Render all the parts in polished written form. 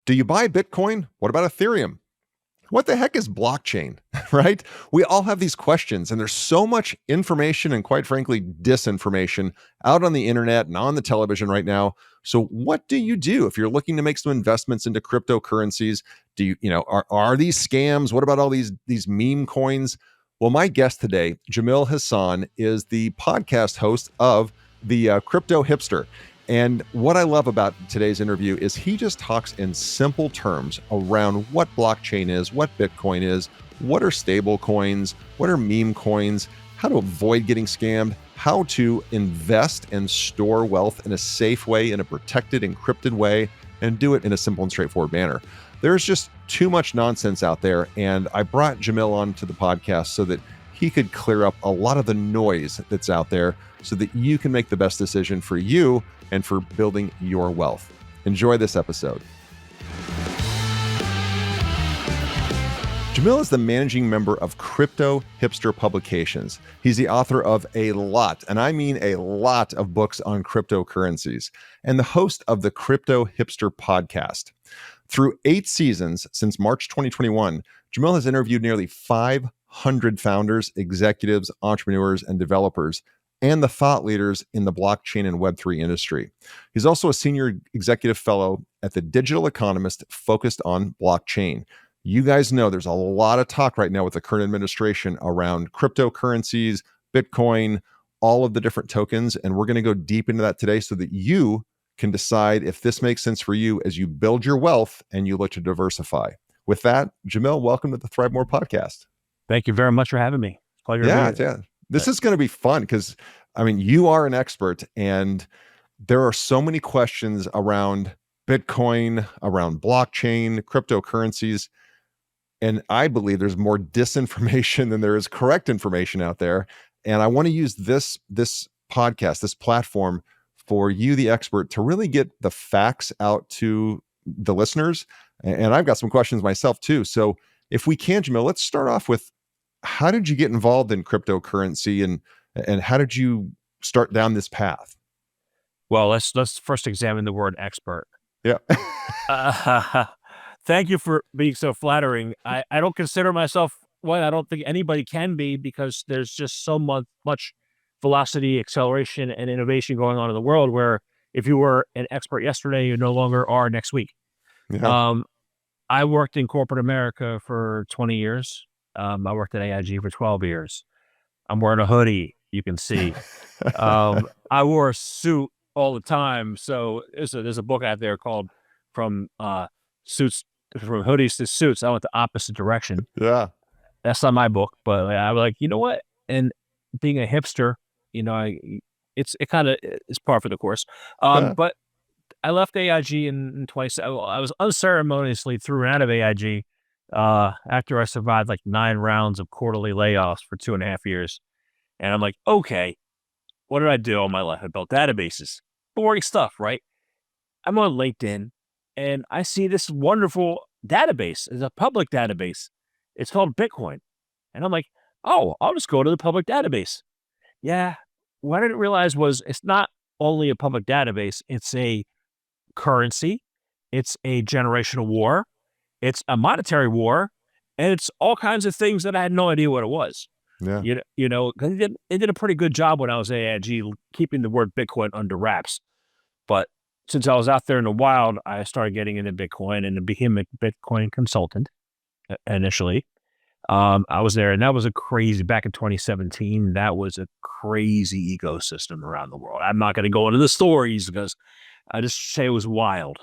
Do you buy Bitcoin? What about Ethereum? What the heck is blockchain, right? We all have these questions, and there's so much information and, quite frankly, disinformation out on the internet and on the television right now. So what do you do if you're looking to make some investments into cryptocurrencies? Do are these scams? What about all these meme coins? Well, my guest today, Jamil Hasan, is the podcast host of the Crypto Hipster. And what I love about today's interview is he just talks in simple terms around what blockchain is, what Bitcoin is, what are stable coins, what are meme coins, how to avoid getting scammed, how to invest and store wealth in a safe way, in a protected, encrypted way, and do it in a simple and straightforward manner. There's just too much nonsense out there, and I brought Jamil on to the podcast so that he could clear up a lot of the noise that's out there so that you can make the best decision for you and for building your wealth. Enjoy this episode. Jamil is the managing member of Crypto Hipster Publications. He's the author of a lot, and I mean a lot, of books on cryptocurrencies, and the host of the Crypto Hipster podcast. Through 8 seasons since March 2021, Jamil has interviewed nearly 500 founders, executives, entrepreneurs, and developers, and the thought leaders in the blockchain and Web3 industry. He's also a senior executive fellow at the Digital Economist focused on blockchain. You guys know there's a lot of talk right now with the current administration around cryptocurrencies, Bitcoin, all of the different tokens, and we're going to go deep into that today so that you can decide if this makes sense for you as you build your wealth and you look to diversify. With that, Jamil, welcome to the ThriveMore podcast. Thank you very much for having me. Pleasure to be here. Yeah. This is going to be fun because, I mean, you are an expert and there are so many questions around Bitcoin, around blockchain, cryptocurrencies. And I believe there's more disinformation than there is correct information out there. And I want to use this podcast, this platform, for you, the expert, to really get the facts out to the listeners. And I've got some questions myself too. So if we can, Jamil, let's start off with, how did you get involved in cryptocurrency and how did you start down this path? Well, let's first examine the word expert. Yeah. Thank you for being so flattering. I don't consider myself one. I don't think anybody can be, because there's just so much velocity, acceleration, and innovation going on in the world where if you were an expert yesterday, you no longer are next week. Yeah. I worked in corporate America for 20 years. I worked at AIG for 12 years. I'm wearing a hoodie, you can see. I wore a suit all the time. So there's a book out there called From Hoodies to Suits. I went the opposite direction. Yeah. That's not my book, but I was like, you know what? And being a hipster, it kind of is par for the course. Yeah. But I left AIG in 20. I was unceremoniously thrown out of AIG after I survived like 9 rounds of quarterly layoffs for 2.5 years. And I'm like, okay, what did I do all my life? I built databases, boring stuff, right? I'm on LinkedIn and I see this wonderful database. It's a public database. It's called Bitcoin. And I'm like, oh, I'll just go to the public database. Yeah. What I didn't realize was it's not only a public database, it's a currency, it's a generational war, it's a monetary war, and it's all kinds of things that I had no idea what it was. Yeah. Because it did a pretty good job when I was at AIG keeping the word Bitcoin under wraps. But since I was out there in the wild, I started getting into Bitcoin and became a Bitcoin consultant initially. I was there, and that was back in 2017, that was a crazy ecosystem around the world. I'm not going to go into the stories because I just say it was wild.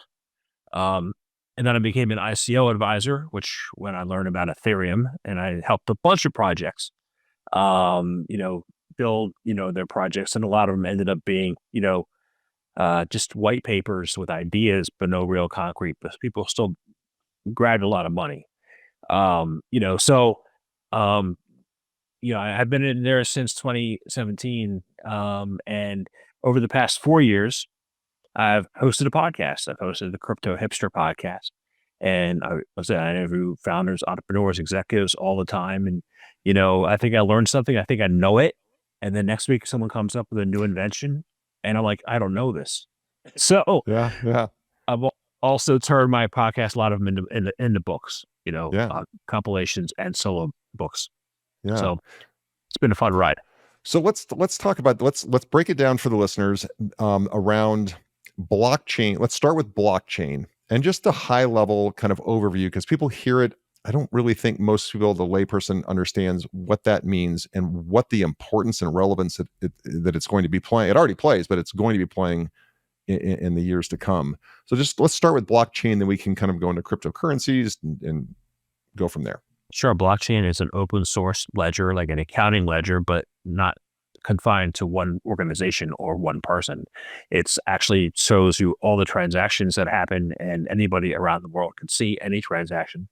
And then I became an ICO advisor, which when I learned about Ethereum, and I helped a bunch of projects, build, their projects. And a lot of them ended up being, just white papers with ideas, but no real concrete, but people still grabbed a lot of money. I've been in there since 2017. And over the past 4 years, I've hosted a podcast. I've hosted the Crypto Hipster podcast. And I interview founders, entrepreneurs, executives all the time. And, I think I learned something. I think I know it. And then next week, someone comes up with a new invention. And I'm like, I don't know this. So Yeah. I've also turned my podcast, a lot of them into books, Yeah. compilations and solo books. Yeah. So it's been a fun ride. So let's talk about let's break it down for the listeners around blockchain. Let's start with blockchain and just a high level kind of overview, because people hear it. I don't really think most people, the layperson, understands what that means and what the importance and relevance that it's going to be playing. It already plays, but it's going to be playing in the years to come. So just let's start with blockchain, then we can kind of go into cryptocurrencies and go from there. Sure, blockchain is an open source ledger, like an accounting ledger, but not confined to one organization or one person. It's actually shows you all the transactions that happen, and anybody around the world can see any transaction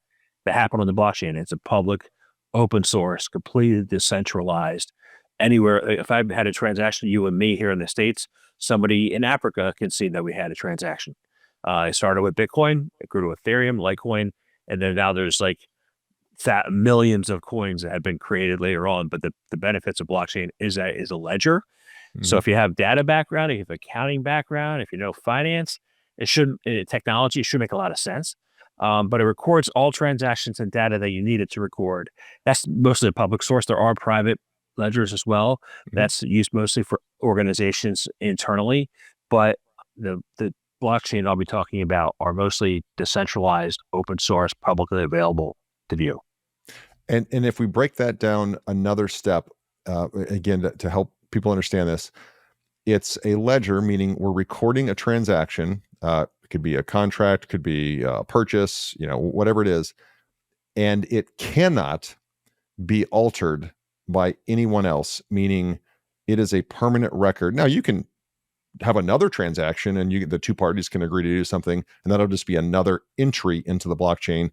that happened on the blockchain. It's a public, open source, completely decentralized. Anywhere, if I had a transaction, you and me here in the States, somebody in Africa can see that we had a transaction. It started with Bitcoin, it grew to Ethereum, Litecoin, and then now there's like that millions of coins that have been created later on. But the benefits of blockchain is that is a ledger. So if you have data background, if you have accounting background, if you know finance, it shouldn't technology, it should make a lot of sense. But it records all transactions and data that you need it to record. That's mostly a public source. There are private ledgers as well. That's used mostly for organizations internally. But the blockchain I'll be talking about are mostly decentralized, open source, publicly available to view. And if we break that down another step, again, to help people understand this, it's a ledger, meaning we're recording a transaction. It could be a contract, could be a purchase, whatever it is. And it cannot be altered by anyone else, meaning it is a permanent record. Now, you can have another transaction and the two parties can agree to do something, and that'll just be another entry into the blockchain.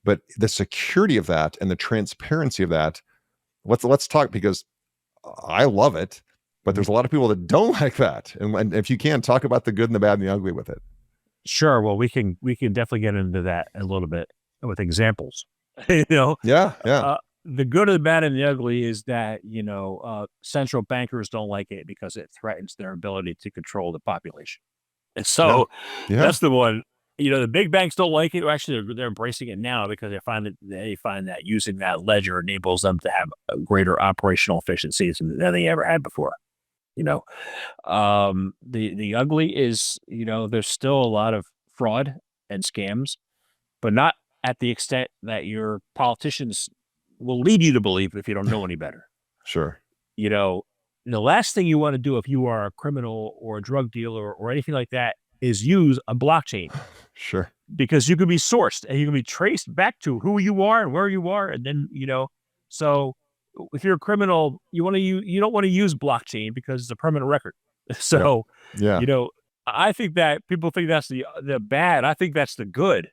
But the security of that and the transparency of that, let's talk, because I love it, but there's a lot of people that don't like that. And if you can, talk about the good and the bad and the ugly with it. Sure. Well, we can definitely get into that a little bit with examples. Yeah. The good, the bad, and the ugly is that central bankers don't like it because it threatens their ability to control the population. And so that's the one. The big banks don't like it. Actually, they're embracing it now because they find that using that ledger enables them to have a greater operational efficiencies than they ever had before. The ugly is there's still a lot of fraud and scams, but not at the extent that your politicians will lead you to believe if you don't know any better. Sure. The last thing you want to do if you are a criminal or a drug dealer or anything like that is use a blockchain. Sure. Because you can be sourced and you can be traced back to who you are and where you are. And then, so if you're a criminal, you don't want to use blockchain because it's a permanent record. So, I think that people think that's the bad. I think that's the good,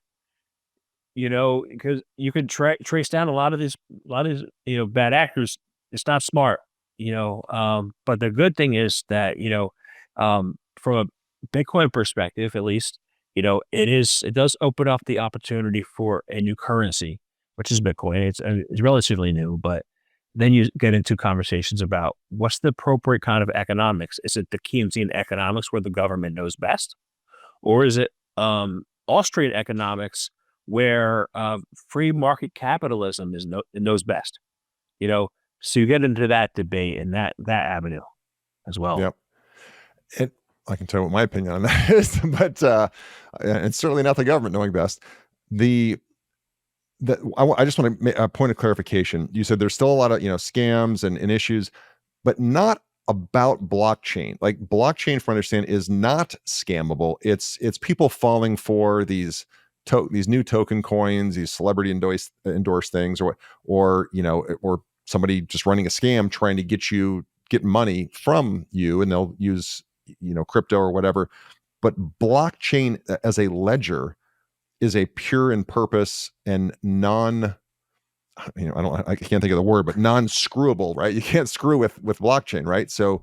because you can trace down a lot of these, bad actors. It's not smart, but the good thing is that, from a Bitcoin perspective, at least, it does open up the opportunity for a new currency, which is Bitcoin. It's relatively new, but then you get into conversations about what's the appropriate kind of economics. Is it the Keynesian economics where the government knows best? Or is it Austrian economics where free market capitalism knows best? So you get into that debate and that avenue as well. Yep. I can tell you what my opinion on that is, but it's certainly not the government knowing best. I just want to make a point of clarification. You said there's still a lot of scams and issues, but not about blockchain. Like blockchain, from what I understand, is not scammable. It's people falling for these new token coins, these celebrity endorsed things, or somebody just running a scam trying to get money from you, and they'll use crypto or whatever. But blockchain as a ledger is a pure in purpose and I can't think of the word, but non-screwable, right? You can't screw with blockchain, right? So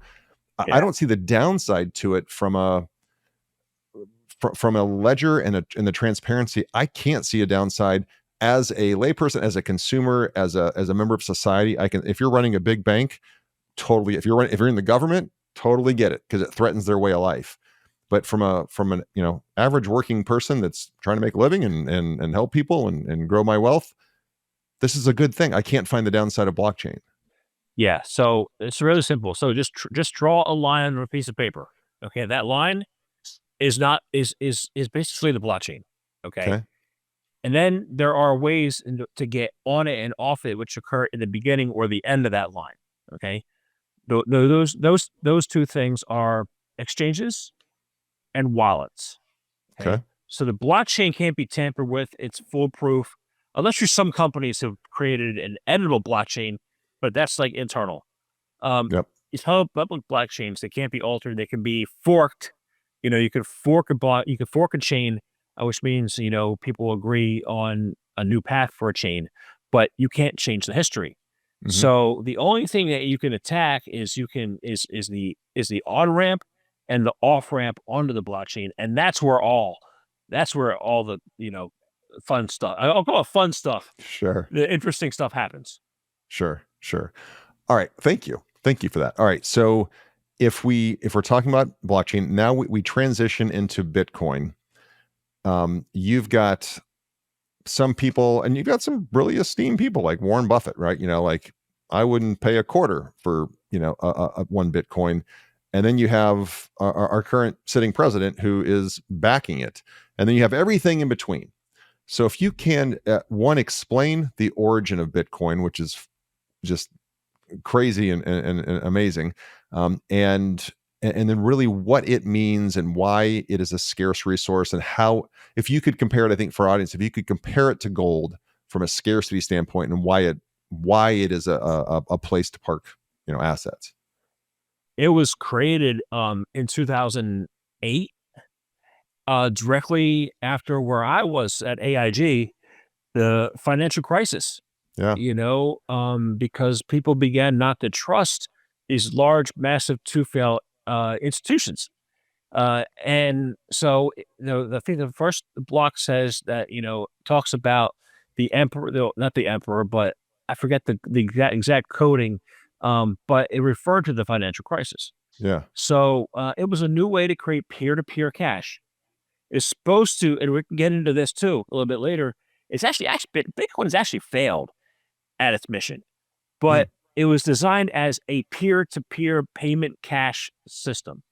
I don't see the downside to it from a ledger and the transparency. I can't see a downside as a layperson, as a consumer, as a member of society. If you're running a big bank, totally. If you're in the government, totally get it, because it threatens their way of life. But from an average working person that's trying to make a living and help people and grow my wealth, this is a good thing. I can't find the downside of blockchain. Yeah, so it's really simple. So just draw a line on a piece of paper. Okay, that line is not is basically the blockchain. Okay, Okay. and then there are ways to get on it and off it, which occur in the beginning or the end of that line. Okay, those two things are exchanges and wallets. Okay. Okay. So the blockchain can't be tampered with. It's foolproof, unless you're some companies have created an editable blockchain, but that's like internal. Yep. These public blockchains, they can't be altered. They can be forked. You could fork a block, you could fork a chain, which means, people agree on a new path for a chain, but you can't change the history. Hmm. So the only thing that you can attack is the on ramp and the off ramp onto the blockchain, and that's where all the fun stuff. I'll call it fun stuff. Sure. The interesting stuff happens. Sure. Sure. All right. Thank you. Thank you for that. All right. So if we're talking about blockchain, now we transition into Bitcoin. You've got some people, and you've got some really esteemed people like Warren Buffett, right? Like I wouldn't pay a quarter for a one Bitcoin, and then you have our current sitting president who is backing it, and then you have everything in between. So if you can, one, explain the origin of Bitcoin, which is just crazy and amazing, and then really what it means and why it is a scarce resource, and how, if you could compare it, I think for our audience, if you could compare it to gold from a scarcity standpoint, and why it is a place to park assets. It was created in 2008, directly after where I was at AIG, the financial crisis. Yeah. Because people began not to trust these large, massive to-fail institutions. And so, the thing, the first block says that, talks about the emperor, not the emperor, but I forget the exact coding, but it referred to the financial crisis. Yeah. So it was a new way to create peer-to-peer cash. It's supposed to, and we can get into this too a little bit later. It's actually Bitcoin has actually failed at its mission, Hmm. but it was designed as a peer-to-peer payment cash system.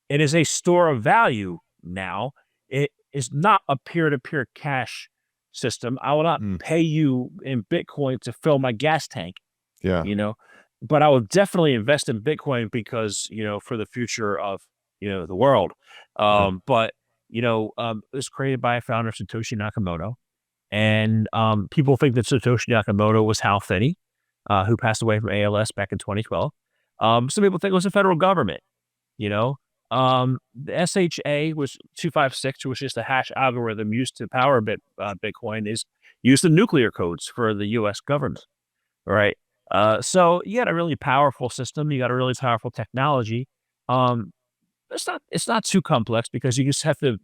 It is a store of value now. It is not a peer-to-peer cash system. I will not Hmm. pay you in Bitcoin to fill my gas tank, Yeah. you know, but I will definitely invest in Bitcoin because, for the future of, the world. Yeah. But, it was created by a founder, Satoshi Nakamoto. And people think that Satoshi Nakamoto was Hal Finney, who passed away from ALS back in 2012. Some people think it was the federal government. You know, the SHA was 256, which is the hash algorithm used to power Bitcoin, is used the nuclear codes for the U.S. government. Right. So you got a really powerful system. You got a really powerful technology. Um, it's not too complex because you just have to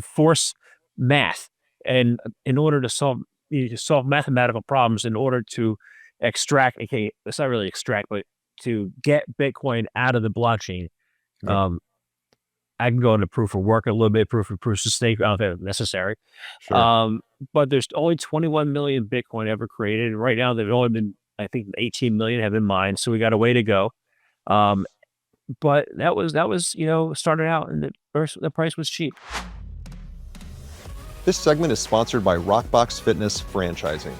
force math, and in order to solve mathematical problems in order to extract. Okay, it's not really extract, but to get Bitcoin out of the blockchain. Yep. Um, I can go into proof of work a little bit, proof of stake, I don't think it's necessary. Sure. Um, but there's only 21 million Bitcoin ever created. Right now, they've only been, I think, 18 million have been mined. So we got a way to go. Um, but that was started out, and the price was cheap. This segment is sponsored by Rockbox Fitness Franchising.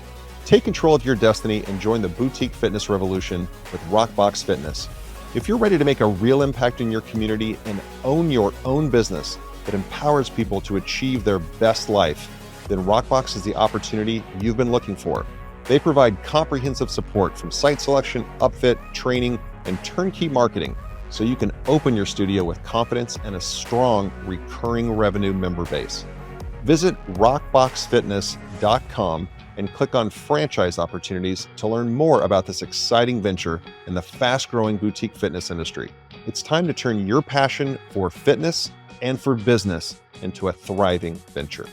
Take control of your destiny and join the boutique fitness revolution with Rockbox Fitness. If you're ready to make a real impact in your community and own your own business that empowers people to achieve their best life, then Rockbox is the opportunity you've been looking for. They provide comprehensive support from site selection, upfit, training, and turnkey marketing, so you can open your studio with confidence and a strong recurring revenue member base. Visit rockboxfitness.com and click on franchise opportunities to learn more about this exciting venture in the fast-growing boutique fitness industry. It's time to turn your passion for fitness and for business into a thriving venture.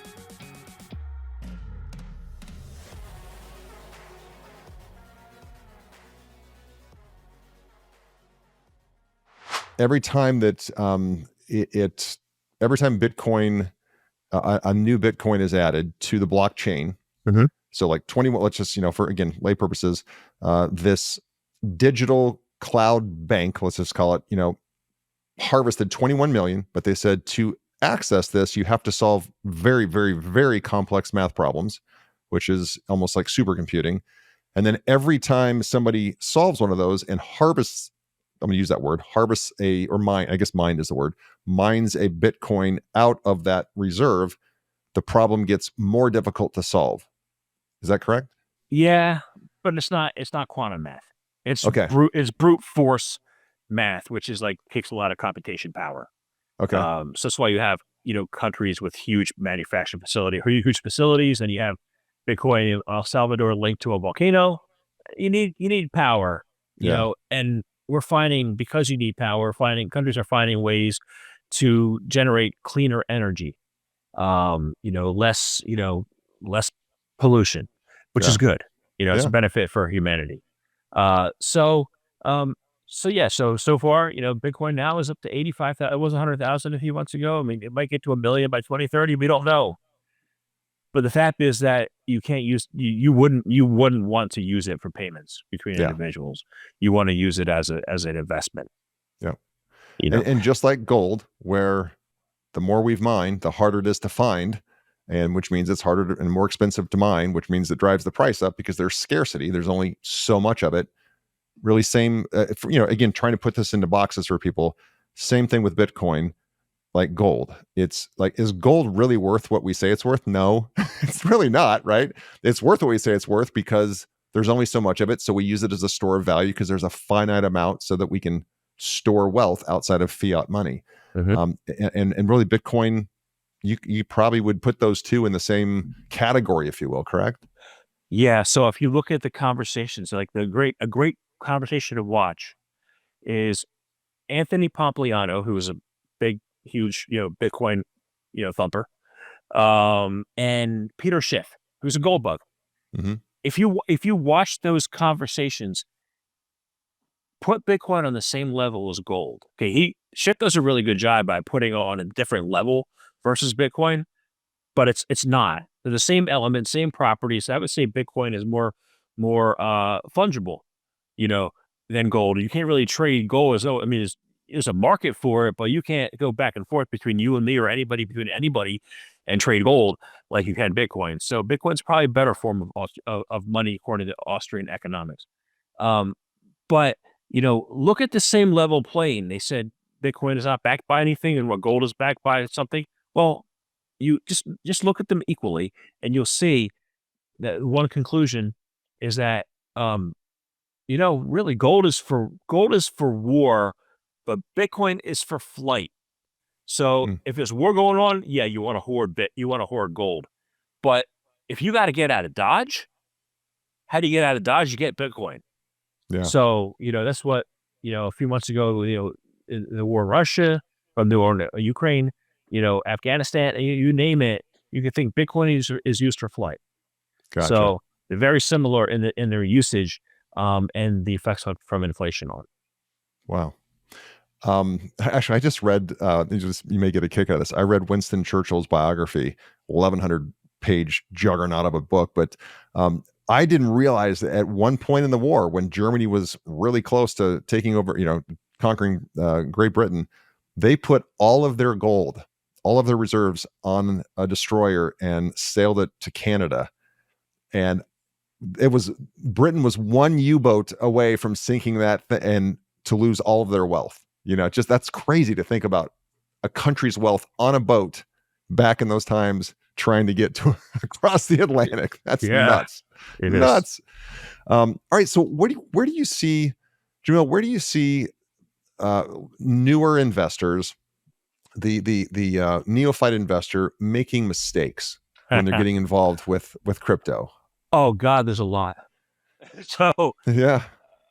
Every time that it every time Bitcoin, a new Bitcoin is added to the blockchain. Mhm. So like 21, let's just, for again, lay purposes, this digital cloud bank, let's just call it, harvested 21 million, but they said to access this, you have to solve very, very, very complex math problems, which is almost like supercomputing. And then every time somebody solves one of those and harvests, I'm going to use that word, harvests or mine, I guess mine is the word, mines a Bitcoin out of that reserve, the problem gets more difficult to solve. Is that correct? Yeah, but it's not quantum math. Okay. It's brute force math, which is like takes a lot of computation power. Okay. So that's why you have, countries with huge manufacturing huge facilities, and you have Bitcoin in El Salvador linked to a volcano. You need power, Yeah. and we're finding, because you need power, countries are finding ways to generate cleaner energy. Less pollution, which is Yeah. good. It's a Yeah. benefit for humanity. Uh, so, um, so far, Bitcoin now is up to 85,000. It was 100,000 a few months ago. I mean, it might get to 1 million by 2030. We don't know. But the fact is that you can't you wouldn't want to use it for payments between Yeah. individuals. You want to use it as an investment. Yeah. You know. And just like gold, where the more we've mined, the harder it is to find, and which means it's harder and more expensive to mine, which means it drives the price up because there's scarcity. There's only so much of it. Really, same. Again, trying to put this into boxes for people. Same thing with Bitcoin, like gold. It's like, is gold really worth what we say it's worth? No, it's really not. Right? It's worth what we say it's worth because there's only so much of it. So we use it as a store of value because there's a finite amount, so that we can store wealth outside of fiat money. Mhm. And really, Bitcoin, you probably would put those two in the same category, if you will, correct? Yeah. So if you look at the conversations, like a great conversation to watch is Anthony Pompliano, who is a big, huge, Bitcoin, thumper, and Peter Schiff, who's a gold bug. Mm-hmm. If you watch those conversations, put Bitcoin on the same level as gold. Okay, Schiff does a really good job by putting it on a different level versus Bitcoin, but it's not. They're the same elements, same properties. I would say Bitcoin is more fungible, you know, than gold. You can't really trade gold as though, I mean, there's a market for it, but you can't go back and forth between you and me or between anybody and trade gold like you can Bitcoin. So Bitcoin's probably a better form of money according to Austrian economics. Um, but look at the same level playing. They said Bitcoin is not backed by anything, and what gold is backed by something. Well, you just look at them equally, and you'll see that one conclusion is that really gold is for war, but Bitcoin is for flight. So Mm. if there's war going on, yeah, you want to hoard gold. But if you got to get out of Dodge, how do you get out of Dodge? You get Bitcoin. Yeah. So that's what a few months ago, in the war in Russia, from the war in Ukraine, Afghanistan, you name it, you can think Bitcoin is used for flight. Gotcha. So they're very similar in their usage, and the effects from inflation on it. Wow. Actually, I just read. You may get a kick out of this. I read Winston Churchill's biography, 1,100-page juggernaut of a book. But I didn't realize that at one point in the war, when Germany was really close to taking over, conquering Great Britain, they put all of their gold, all of their reserves on a destroyer and sailed it to Canada. And Britain was one U-boat away from sinking that and to lose all of their wealth. Just that's crazy to think about, a country's wealth on a boat back in those times trying to get to across the Atlantic. That's Yeah, nuts. it is. Nuts. All right. So where do you see, Jamil, where do you see newer investors, the neophyte investor, making mistakes when they're getting involved with crypto? Oh God, there's a lot. So, Yeah.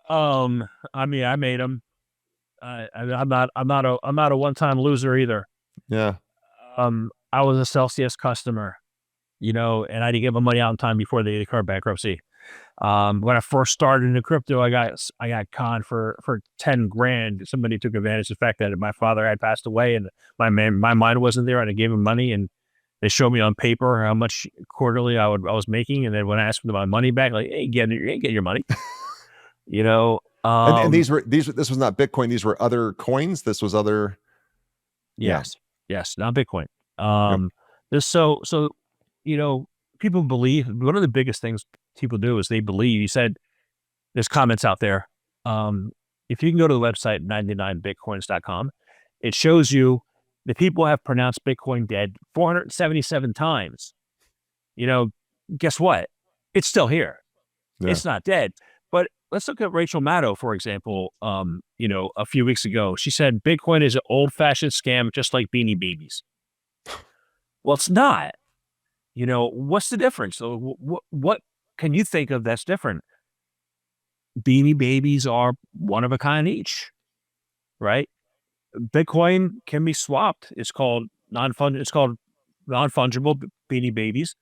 I mean, I made them. I'm not a one-time loser either. Yeah. I was a Celsius customer, and I didn't get my money out in time before they declared bankruptcy. When I first started into crypto, I got conned for 10 grand. Somebody took advantage of the fact that my father had passed away and my mind wasn't there, and I gave him money, and they showed me on paper how much quarterly I was making, and then when I asked for my money back, like, hey, you ain't getting your money, you know. And this was not Bitcoin. These were other coins. This was other. Yeah. Yes, not Bitcoin. Yep. This so you know, people believe one of the biggest things people do is they believe. You said there's comments out there. If you can go to the website 99bitcoins.com, it shows you the people have pronounced Bitcoin dead 477 times. You know, guess what? It's still here. Yeah. It's not dead. But let's look at Rachel Maddow, for example. A few weeks ago, she said Bitcoin is an old-fashioned scam, just like Beanie Babies. Well, it's not. What's the difference? So what can you think of that's different? Beanie Babies are one of a kind each, right? Bitcoin can be swapped. It's called non-fungible Beanie Babies,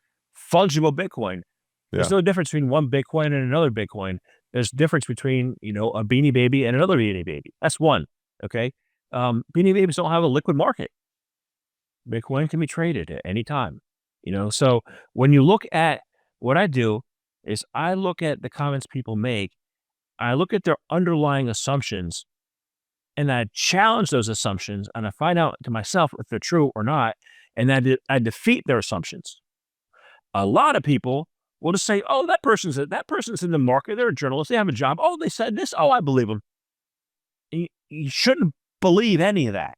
fungible Bitcoin. There's Yeah. no difference between one Bitcoin and another Bitcoin. There's difference between, a Beanie Baby and another Beanie Baby. That's one. Okay. Beanie Babies don't have a liquid market. Bitcoin can be traded at any time. So when you look at what I do is I look at the comments people make. I look at their underlying assumptions and I challenge those assumptions and I find out to myself if they're true or not. And I defeat their assumptions. A lot of people will just say, "Oh, that person's in the market. They're a journalist. They have a job. Oh, they said this. Oh, I believe them." You shouldn't believe any of that.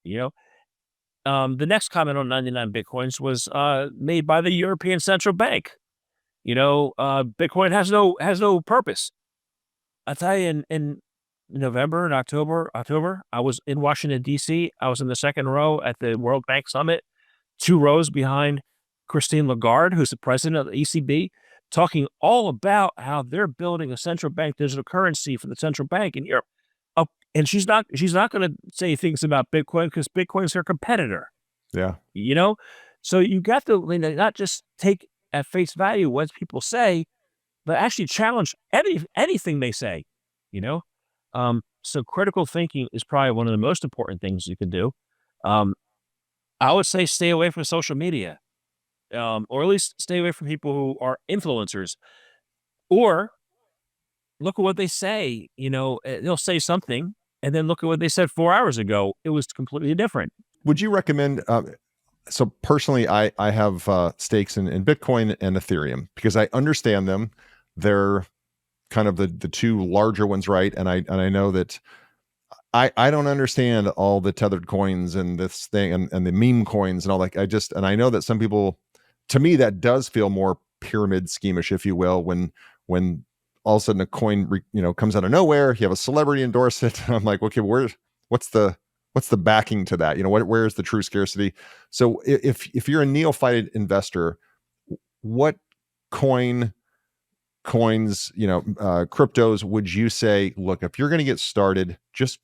The next comment on 99 Bitcoins was made by the European Central Bank. Bitcoin has no purpose. I tell you, in November and October, I was in Washington, D.C. I was in the second row at the World Bank Summit, 2 rows behind Christine Lagarde, who's the president of the ECB, talking all about how they're building a central bank digital currency for the central bank in Europe. And she's not going to say things about Bitcoin because Bitcoin's her competitor. Yeah. So you got to not just take at face value what people say, but actually challenge anything they say. So critical thinking is probably one of the most important things you can do. I would say stay away from social media, or at least stay away from people who are influencers, or look at what they say. They'll say something and then look at what they said 4 hours ago. It was completely different. Would you recommend? So personally, I have stakes in Bitcoin and Ethereum because I understand them. They're kind of the two larger ones, right? And I know that I don't understand all the tethered coins and this thing and the meme coins and all that. And I know that some people, to me, that does feel more pyramid schemish, if you will, when all of a sudden a coin comes out of nowhere, you have a celebrity endorse it. I'm like, okay, what's the backing to that? Where is the true scarcity? So if you're a neophyte investor, what coins, cryptos would you say, look, if you're going to get started, just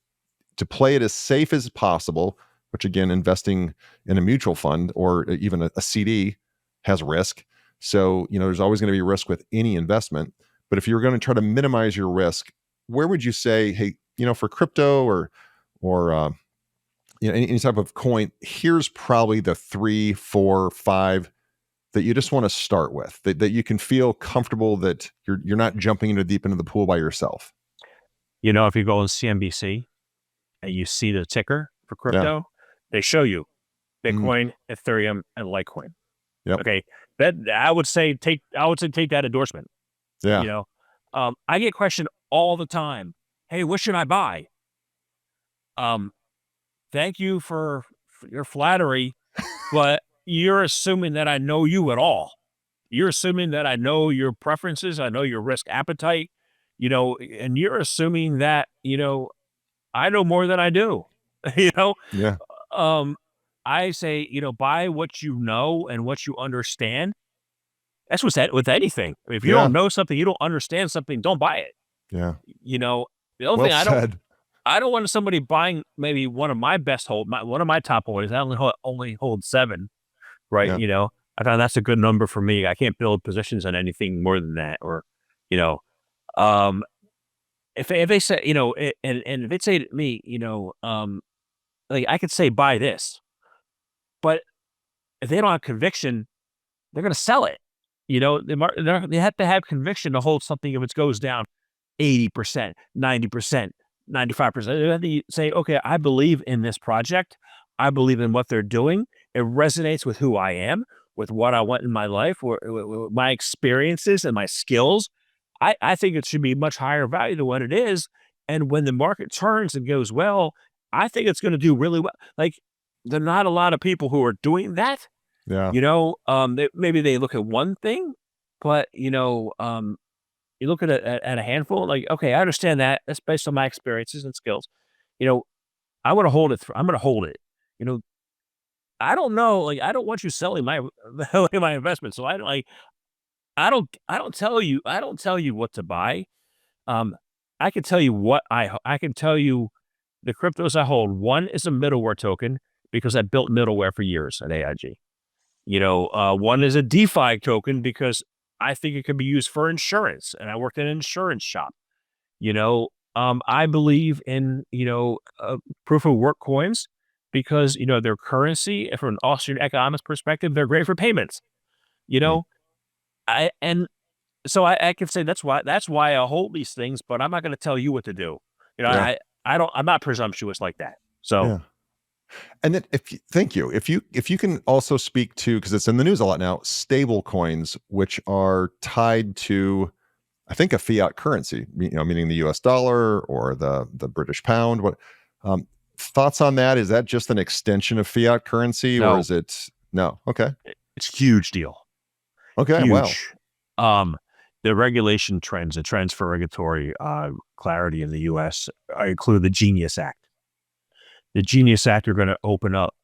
to play it as safe as possible, which again, investing in a mutual fund or even a CD has risk. So, there's always going to be risk with any investment. But if you're going to try to minimize your risk, where would you say, hey, for crypto or any type of coin, here's probably the 3, 4, 5 that you just want to start with, that you can feel comfortable that you're not jumping deep into the pool by yourself. If you go on CNBC and you see the ticker for crypto, they show you Bitcoin, Ethereum, and Litecoin. Yep. Okay. That I would say take that endorsement. Yeah. I get questioned all the time. Hey, what should I buy? Thank you for your flattery, but you're assuming that I know you at all. You're assuming that I know your preferences. I know your risk appetite, and you're assuming that, I know more than I do, Yeah. I say, buy what you know and what you understand. That's what's that with anything. If you don't know something, you don't understand something, don't buy it. Yeah. The only thing I don't want somebody buying maybe one of my one of my top holdings. I only hold 7, right? Yeah. I thought that's a good number for me. I can't build positions on anything more than that, or You know, um, if they say, and if they say to me, like I could say buy this, but if they don't have conviction, they're going to sell it. They have to have conviction to hold something if it goes down 80%, 90%, 95%. They have to say, okay, I believe in this project. I believe in what they're doing. It resonates with who I am, with what I want in my life, with my experiences and my skills. I think it should be much higher value than what it is. And when the market turns and goes well, I think it's going to do really well. Like, there are not a lot of people who are doing that. Yeah. Maybe they look at one thing, but you look at a handful, like, okay, I understand that. That's based on my experiences and skills. You know, I want to hold it. I'm going to hold it. You know, I don't know. Like, I don't want you selling my investment. So I don't like. I don't tell you. I don't tell you what to buy. Um, I can tell you I can tell you the cryptos I hold. One is a middleware token because I built middleware for years at AIG. One is a DeFi token because I think it can be used for insurance, and I worked in an insurance shop. I believe in proof of work coins because their currency, from an Austrian economics perspective, they're great for payments. You Mm. know, and so I can say that's why I hold these things, but I'm not going to tell you what to do. Yeah. I'm not presumptuous like that. So Yeah. And then thank you. If you can also speak to, because it's in the news a lot now, stable coins, which are tied to, I think, a fiat currency, meaning the US dollar or the British pound. Thoughts on that? Is that just an extension of fiat currency, or no, is it no? Okay. it's a huge deal. Okay. Wow. Huge. The regulation trends, the trends for regulatory clarity in the U.S. Include the Genius Act. The Genius Act are going to open up,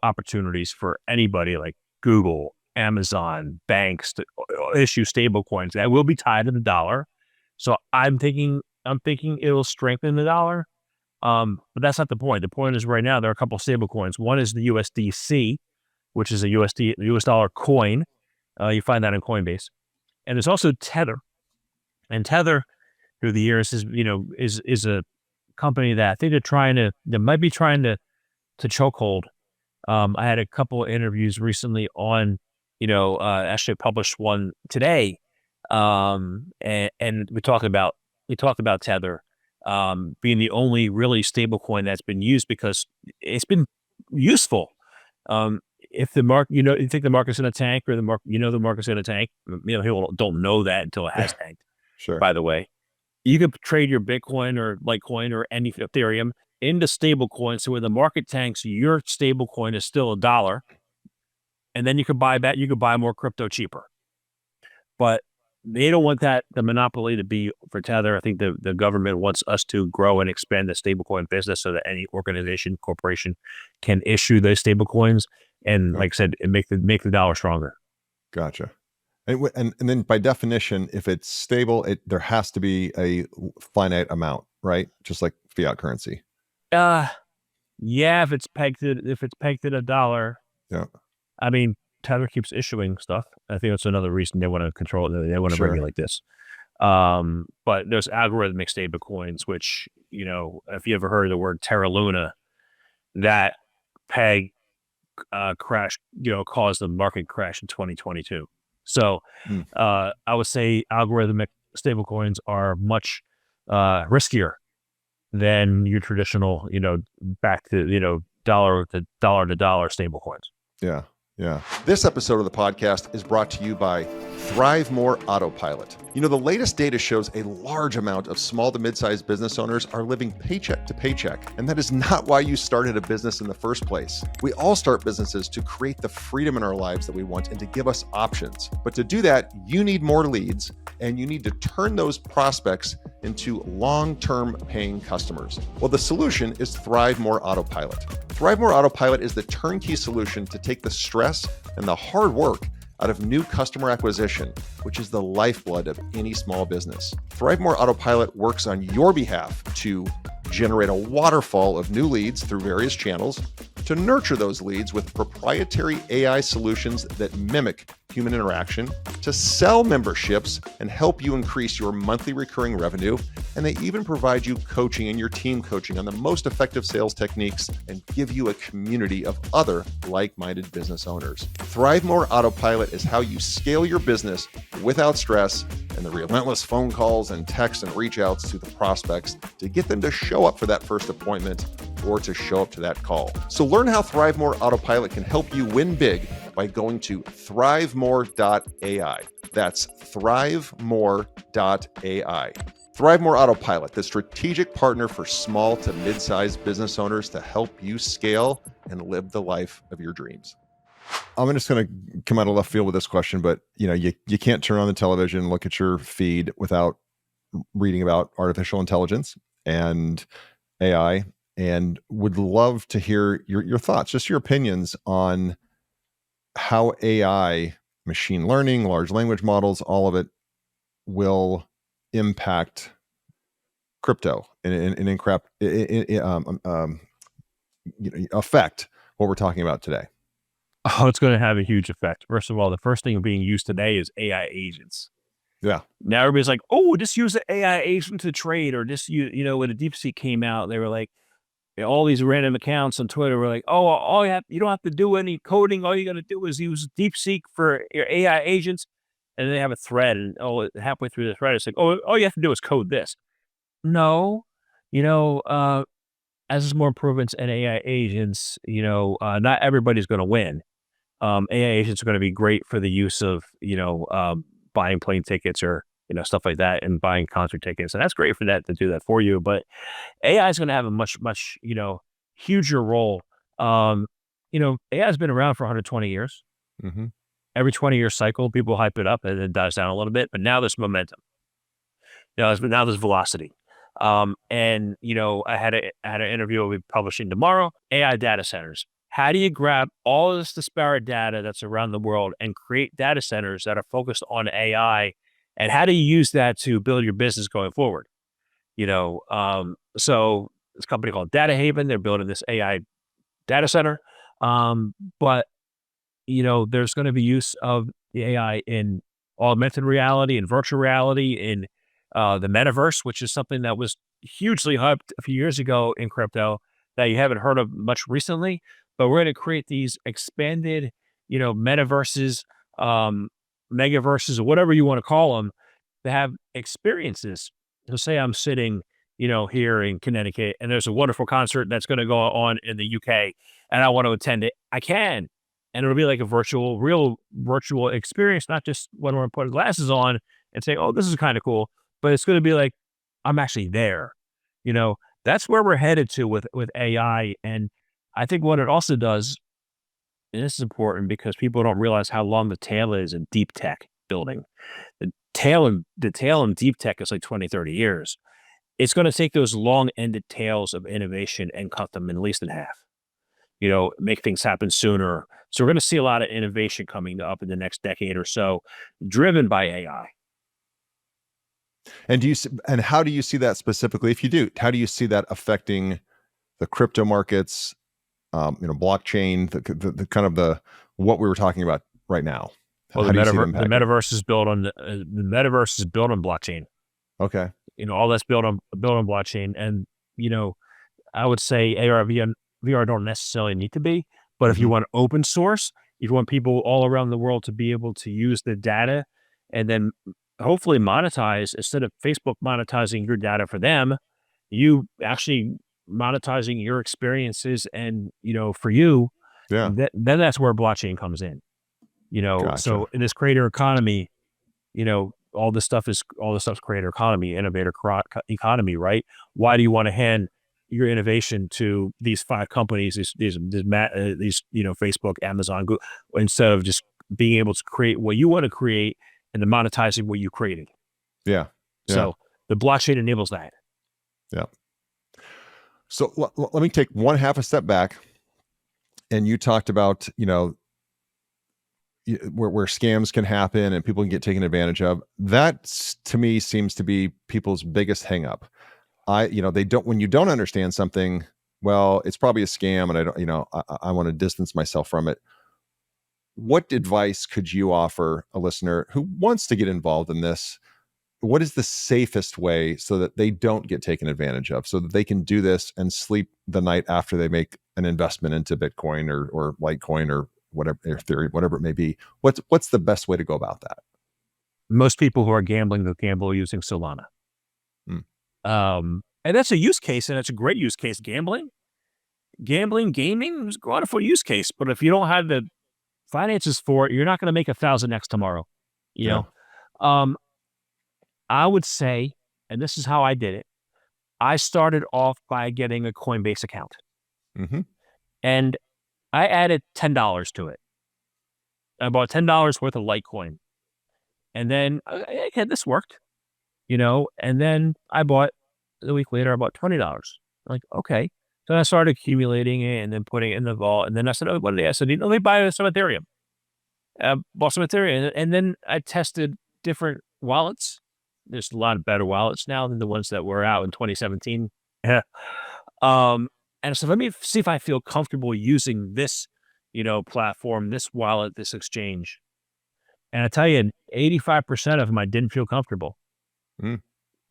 opportunities for anybody like Google, Amazon, banks to issue stable coins that will be tied to the dollar. So I'm thinking it'll strengthen the dollar. But that's not the point. The point is right now there are a couple of stable coins. One is the USDC, which is a US dollar coin. You find that in Coinbase. And there's also Tether. And Tether, through the years, is a company that I think they might be trying to chokehold. I had a couple of interviews recently on, actually published one today. And we talked about Tether, being the only really stable coin that's been used because it's been useful. If the market, you think the market's in a tank, or the market's in a tank. People don't know that until it has tanked. Sure. By the way, you could trade your Bitcoin or Litecoin or any Ethereum into stable coins. So when the market tanks, your stable coin is still $1, and then you could buy back. You could buy more crypto cheaper. But they don't want the monopoly to be for Tether. I think the government wants us to grow and expand the stablecoin business so that any organization, corporation can issue those stablecoins. And Yeah. like I said, make the dollar stronger. Gotcha. And then by definition, if it's stable, there has to be a finite amount, right? Just like fiat currency. Uh yeah, if it's pegged at $1. Yeah. I mean, Tether keeps issuing stuff. I think that's another reason they want to control it. They want to Sure. regulate this. But there's algorithmic stable coins, which, if you ever heard of the word Terra Luna, that peg crash, caused the market crash in 2022. So Mm. I would say algorithmic stable coins are much riskier than your traditional, back to, dollar to dollar stable coins. Yeah. Yeah. This episode of the podcast is brought to you by ThriveMore Autopilot. The latest data shows a large amount of small to mid-sized business owners are living paycheck to paycheck, and that is not why you started a business in the first place. We all start businesses to create the freedom in our lives that we want and to give us options. But to do that, you need more leads, and you need to turn those prospects into long-term paying customers. Well, the solution is ThriveMore Autopilot. ThriveMore Autopilot is the turnkey solution to take the stress and the hard work out of new customer acquisition, which is the lifeblood of any small business. ThriveMore Autopilot works on your behalf to generate a waterfall of new leads through various channels, to nurture those leads with proprietary AI solutions that mimic human interaction, to sell memberships and help you increase your monthly recurring revenue. And they even provide you coaching and your team coaching on the most effective sales techniques and give you a community of other like-minded business owners. ThriveMore Autopilot is how you scale your business without stress and the relentless phone calls and texts and reach outs to the prospects to get them to show up for that first appointment or to show up to that call. So learn how ThriveMore Autopilot can help you win big by going to thrivemore.ai. That's thrivemore.ai. ThriveMore Autopilot, the strategic partner for small to mid-sized business owners to help you scale and live the life of your dreams. I'm just going to come out of left field with this question, but you can't turn on the television and look at your feed without reading about artificial intelligence and AI, and would love to hear your thoughts, just your opinions on how AI, machine learning, large language models, all of it will impact crypto and affect what we're talking about today. Oh, it's going to have a huge effect. First of all, the first thing being used today is AI agents. Yeah. Now everybody's like, oh, just use an AI agent to trade, or just when the DeepSeek came out, they were like, all these random accounts on Twitter were like, oh, you don't have to do any coding. All you got to do is use DeepSeek for your AI agents. And they have a thread, and halfway through the thread, it's like, oh, all you have to do is code this. No, as there's more improvements in AI agents, not everybody's going to win. AI agents are going to be great for the use of, buying plane tickets or, stuff like that, and buying concert tickets. And that's great for that, to do that for you. But AI is going to have a much, much, huger role. AI has been around for 120 years. Mm-hmm. Every 20-year cycle, people hype it up and it dies down a little bit. But now there's momentum. Now there's velocity. I had an interview we'll be publishing tomorrow. AI data centers. How do you grab all of this disparate data that's around the world and create data centers that are focused on AI? And how do you use that to build your business going forward? So this company called Data Haven, they're building this AI data center. But there's going to be use of the AI in augmented reality and virtual reality, in the metaverse, which is something that was hugely hyped a few years ago in crypto that you haven't heard of much recently. But we're going to create these expanded, metaverses, megaverses, or whatever you want to call them, to have experiences. So say I'm sitting, here in Connecticut, and there's a wonderful concert that's going to go on in the UK, and I want to attend it. I can. And it'll be like a real virtual experience, not just when we're putting glasses on and say, oh, this is kind of cool, but it's going to be like, I'm actually there. That's where we're headed to with AI. And I think what it also does, and this is important because people don't realize how long the tail is in deep tech building. The tail in deep tech is like 20, 30 years. It's going to take those long-ended tails of innovation and cut them at least in half. Make things happen sooner. So we're going to see a lot of innovation coming up in the next decade or so, driven by AI. And how do you see that specifically? If you do, how do you see that affecting the crypto markets, blockchain, the kind of what we were talking about right now? Well, the metaverse is built on blockchain. Okay. All that's built on blockchain, and I would say AR, VR don't necessarily need to be, but if you want open source, if you want people all around the world to be able to use the data and then hopefully monetize, instead of Facebook monetizing your data for them, you actually monetizing your experiences and, for you, then that's where blockchain comes in, Gotcha. So in this creator economy, all this stuff's creator economy, innovator economy, right? Why do you want to hand your innovation to these 5 companies, these Facebook, Amazon, Google, instead of just being able to create what you want to create and then monetizing what you created? Yeah. So the blockchain enables that. Yeah. So let me take one half a step back. And you talked about, where scams can happen and people can get taken advantage of. That to me seems to be people's biggest hang up. When you don't understand something, well, it's probably a scam and I don't, I want to distance myself from it. what advice could you offer a listener who wants to get involved in this? What is the safest way so that they don't get taken advantage of, so that they can do this and sleep the night after they make an investment into Bitcoin or Litecoin or whatever, or Ethereum, whatever it may be? What's the best way to go about that? Most people who are gambling, they'll gamble using Solana. Hmm. And that's a use case, and it's a great use case. Gaming is a wonderful use case. But if you don't have the finances for it, you're not going to make 1,000x tomorrow. You Yeah. know, I would say, and this is how I did it. I started off by getting a Coinbase account, Mm-hmm. and I added $10 to it. I bought $10 worth of Litecoin, and then okay, this worked, and then a week later, I bought $20. Like, okay. So I started accumulating it and then putting it in the vault. And then I said, oh, what did they? I said, let me buy some Ethereum. Bought some Ethereum. And then I tested different wallets. There's a lot of better wallets now than the ones that were out in 2017. Yeah. And I said, let me see if I feel comfortable using this, platform, this wallet, this exchange. And I tell you, 85% of them, I didn't feel comfortable. Mm.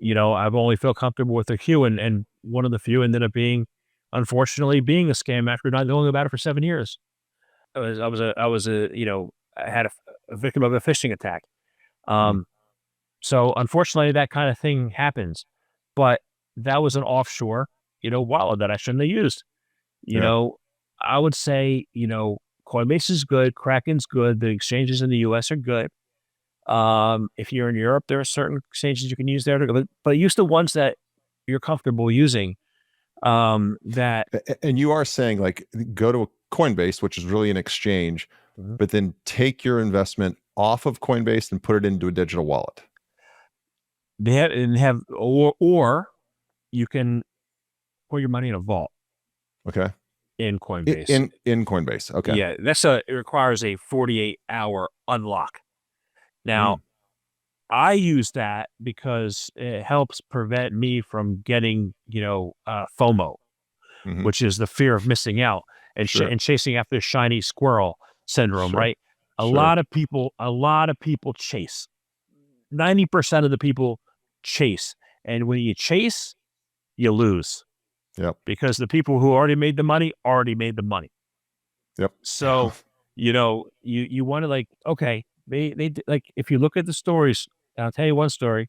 I've only felt comfortable with a few, and one of the few ended up unfortunately being a scam after not knowing about it for 7 years. I had a victim of a phishing attack. So unfortunately that kind of thing happens, but that was an offshore, wallet that I shouldn't have used. I would say, Coinbase is good. Kraken's good. The exchanges in the US are good. If you're in Europe, there are certain exchanges you can use there, but use the ones that you're comfortable using. And you are saying, like, go to a Coinbase, which is really an exchange, but then take your investment off of Coinbase and put it into a digital wallet. Or you can put your money in a vault. Okay. In Coinbase. In Coinbase. Okay. Yeah, it requires a 48-hour unlock. Now, I use that because it helps prevent me from getting, FOMO, which is the fear of missing out and chasing after the shiny squirrel syndrome, right? A lot of people chase. 90% of the people chase. And when you chase, you lose. Yep. Because the people who already made the money. Yep. So, you want to, like, okay, they like, if you look at the stories, I'll tell you one story.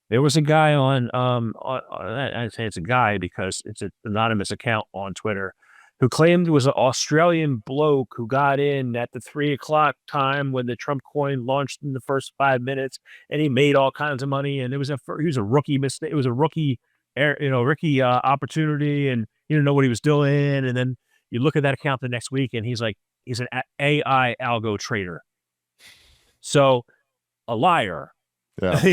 There was a guy on I say it's a guy because it's an anonymous account on Twitter who claimed it was an Australian bloke who got in at the 3:00 time when the Trump coin launched in the first 5 minutes, and he made all kinds of money. And he was a rookie mistake. It was a rookie opportunity, and he didn't know what he was doing. And then you look at that account the next week, and he's an AI algo trader. So a liar. Yeah.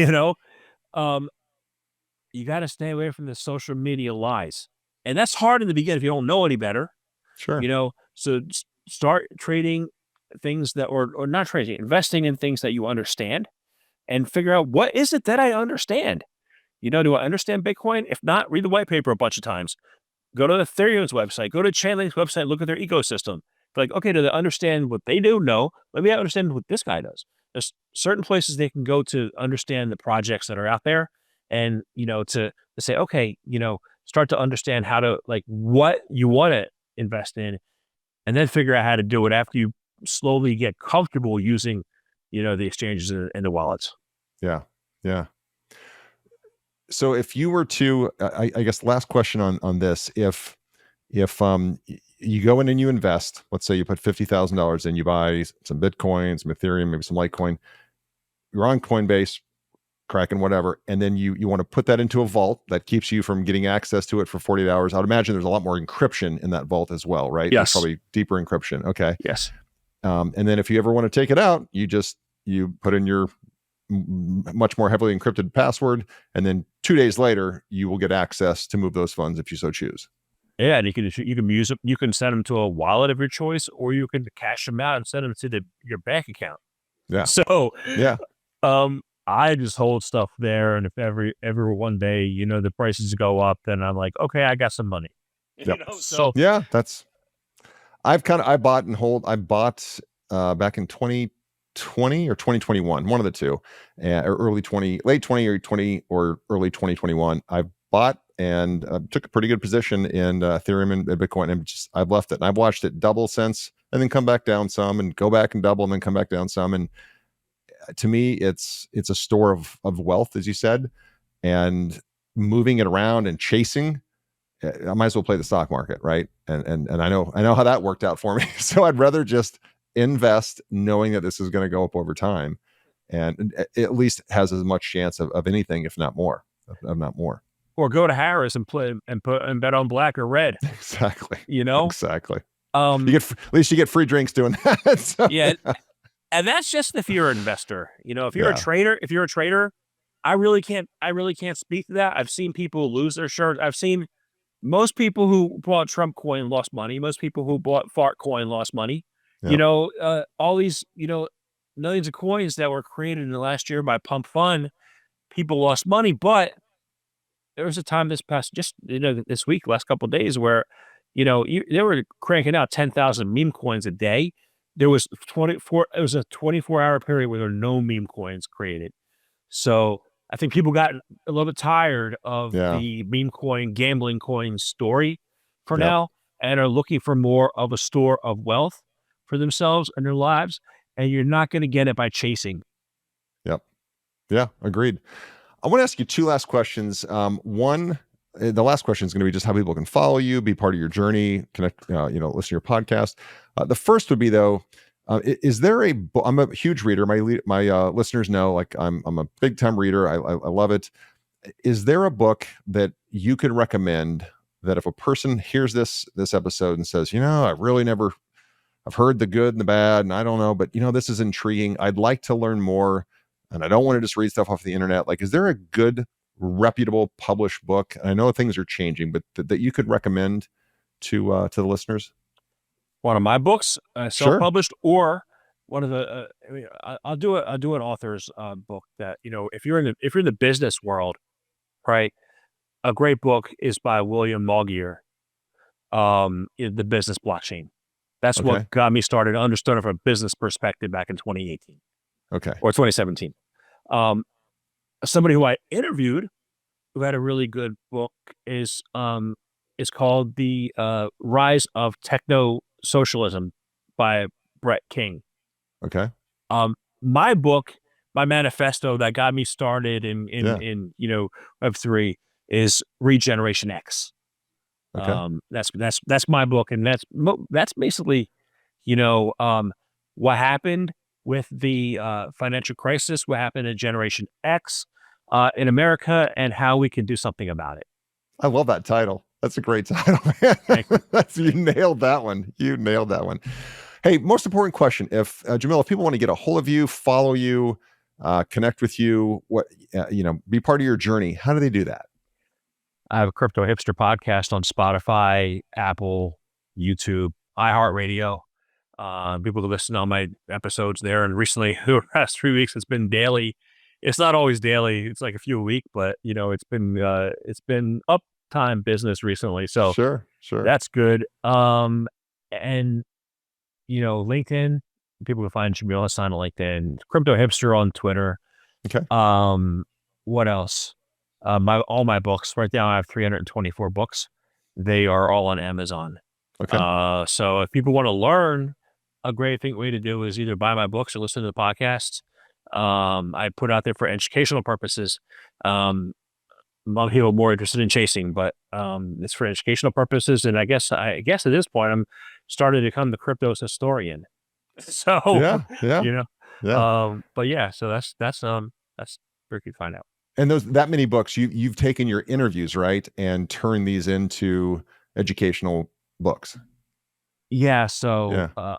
You got to stay away from the social media lies. And that's hard in the beginning if you don't know any better. Sure. So start trading things that, or not trading, investing in things that you understand, and figure out, what is it that I understand? Do I understand Bitcoin? If not, read the white paper a bunch of times. Go to Ethereum's website, go to Chainlink's website, look at their ecosystem. Like, okay, do they understand what they do? No. Maybe I understand what this guy does. There's certain places they can go to understand the projects that are out there, and, to say, okay, start to understand how to, like, what you want to invest in, and then figure out how to do it after you slowly get comfortable using, the exchanges and the wallets. Yeah. Yeah. So if you were to, I guess last question on this, if you go in and you invest, let's say you put $50,000 in, you buy some Bitcoin, some Ethereum, maybe some Litecoin, you're on Coinbase, Kraken, whatever, and then you want to put that into a vault that keeps you from getting access to it for 48 hours. I'd imagine there's a lot more encryption in that vault as well, right? Yes. There's probably deeper encryption. Okay. Yes. And then if you ever want to take it out, you put in your much more heavily encrypted password, and then 2 days later you will get access to move those funds if you so choose. Yeah, and you can use it. You can send them to a wallet of your choice, or you can cash them out and send them to your bank account. Yeah. So yeah, I just hold stuff there, and if every one day the prices go up, then I'm like, okay, I got some money. Yep. So yeah, I bought back in 2020 or 2021, one of the two, or late 20 or 20 or early 2021. I bought and took a pretty good position in Ethereum and Bitcoin, and I've left it, and I've watched it double since, and then come back down some, and go back and double, and then come back down some. And to me, it's a store of wealth, as you said, and moving it around and chasing. I might as well play the stock market, right? And I know how that worked out for me. So I'd rather just invest, knowing that this is going to go up over time, and it at least has as much chance of anything, if not more, if not more. Or go to Harris and bet on black or red. Exactly. You know, exactly. Um, You get at least you get free drinks doing that. So, yeah, and that's just if you're an investor. You know, if you're Yeah. a trader, I really can't speak to that. I've seen people lose their shirts. I've seen most people who bought Trump coin lost money. Most people who bought fart coin lost money. You Yep. know, all these, millions of coins that were created in the last year by Pump Fund, people lost money. But there was a time this week, last couple of days, where, they were cranking out 10,000 meme coins a day. There was it was a 24-hour period where there were no meme coins created. So I think people got a little bit tired of Yeah. the meme coin, gambling coin story for Yep. now, and are looking for more of a store of wealth for themselves and their lives. And you're not going to get it by chasing. Yep. Yeah. Agreed. I want to ask you two last questions. One, the last question is going to be just how people can follow you, be part of your journey, connect, listen to your podcast. The first would be, though, is there a book? I'm a huge reader. My listeners know, like, I'm a big time reader. I love it. Is there a book that you could recommend that if a person hears this episode and says, I've heard the good and the bad, and I don't know, but this is intriguing. I'd like to learn more, and I don't want to just read stuff off the internet. Like, is there a good, reputable, published book? And I know things are changing, but that you could recommend to the listeners? One of my books, Sure. self-published, or one of the, I'll do an author's book that, if you're in the business world, right? A great book is by William Malgier, The Business Blockchain. That's Okay. what got me started, understood it from a business perspective back in 2018 Okay. or 2017. Somebody who I interviewed who had a really good book is called The Rise of Techno Socialism by Brett King. Okay. My book, my manifesto that got me started in Web3 is Regeneration X. Okay. That's my book, and that's basically, what happened with the financial crisis, what happened in Generation X in America, and how we can do something about it. I love that title. That's a great title, man. Thank you. You nailed that one. You nailed that one. Hey, most important question. If Jamil, if people want to get a hold of you, follow you, connect with you, be part of your journey, how do they do that? I have a Crypto Hipster podcast on Spotify, Apple, YouTube, iHeartRadio. People can listen to all my episodes there. And recently, the past 3 weeks, it's been daily. It's not always daily. It's like a few a week, but it's been uptime business recently. So Sure. that's good. And LinkedIn, people can find Jamil Hasan on LinkedIn, Crypto Hipster on Twitter. Okay. What else? All my books right now, I have 324 books. They are all on Amazon. Okay. So if people want to learn, a great way to do is either buy my books or listen to the podcasts. I put out there for educational purposes. A lot of people are more interested in chasing, but it's for educational purposes. And I guess at this point, I'm starting to become the cryptos historian. So Yeah. but yeah, so that's where you can find out. And that many books, you've taken your interviews, right, and turned these into educational books. Yeah. So Yeah.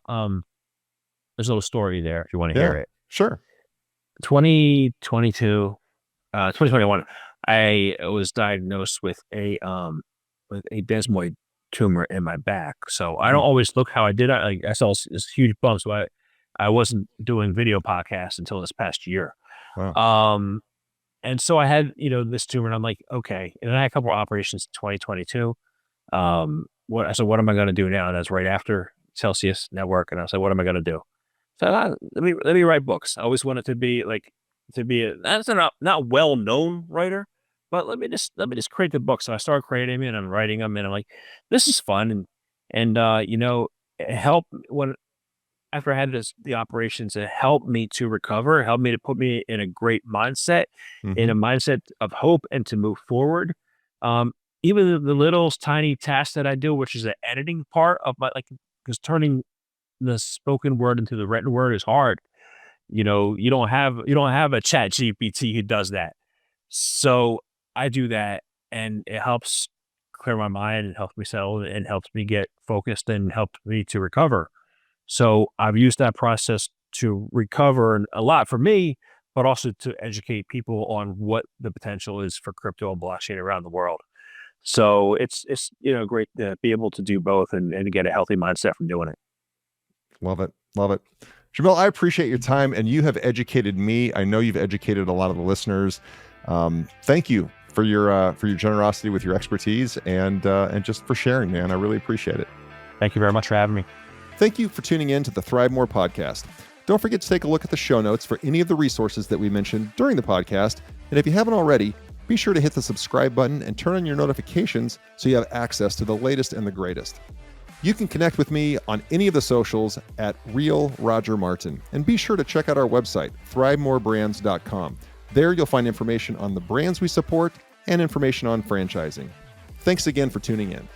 there's a little story there if you want to hear it. Sure. 2022, 2021, I was diagnosed with a desmoid tumor in my back. So I don't always look how I did. I saw this huge bump. So I wasn't doing video podcasts until this past year. Wow. And so I had, this tumor, and I'm like, okay. And then I had a couple of operations in 2022. What am I going to do now? And that's right after Celsius Network. And I was like, what am I going to do? So let me write books. I always wanted to be like to be a that's not well known writer, but let me just create the book. So I started creating them and I'm writing them and I'm like, this is fun and it helped when after I had the operations, it helped me to recover, helped me to put me in a great mindset, in Hmm. a mindset of hope and to move forward. Um, Even the little tiny tasks that I do, which is the editing part of my like, because turning the spoken word into the written word is hard. You don't have a chat GPT who does that. So I do that and it helps clear my mind and helps me settle and helps me get focused and helps me to recover. So I've used that process to recover a lot for me, but also to educate people on what the potential is for crypto and blockchain around the world. So it's great to be able to do both and get a healthy mindset from doing it. Love it. Love it. Jamil, I appreciate your time and you have educated me. I know you've educated a lot of the listeners. Thank you for your generosity with your expertise and just for sharing, man. I really appreciate it. Thank you very much for having me. Thank you for tuning in to the ThriveMore podcast. Don't forget to take a look at the show notes for any of the resources that we mentioned during the podcast. And if you haven't already, be sure to hit the subscribe button and turn on your notifications so you have access to the latest and the greatest. You can connect with me on any of the socials at Real Roger Martin. And be sure to check out our website, thrivemoorebrands.com. There you'll find information on the brands we support and information on franchising. Thanks again for tuning in.